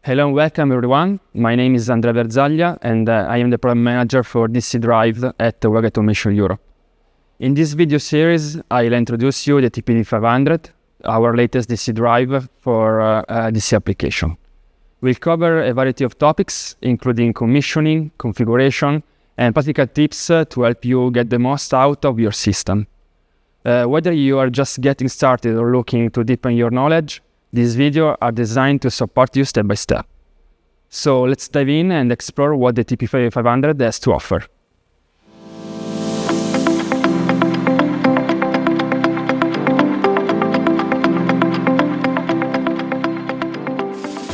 Hello and welcome everyone. My name is Andrea Verzaglia and I am the Product Manager for DC Drive at Verzaglia Automation Europe. In this video series, I'll introduce you the TPD500, our latest DC drive for DC application. We'll cover a variety of topics, including commissioning, configuration, and practical tips to help you get the most out of your system. Whether you are just getting started or looking to deepen your knowledge, these videos are designed to support you step by step. So let's dive in and explore what the TPD500 has to offer.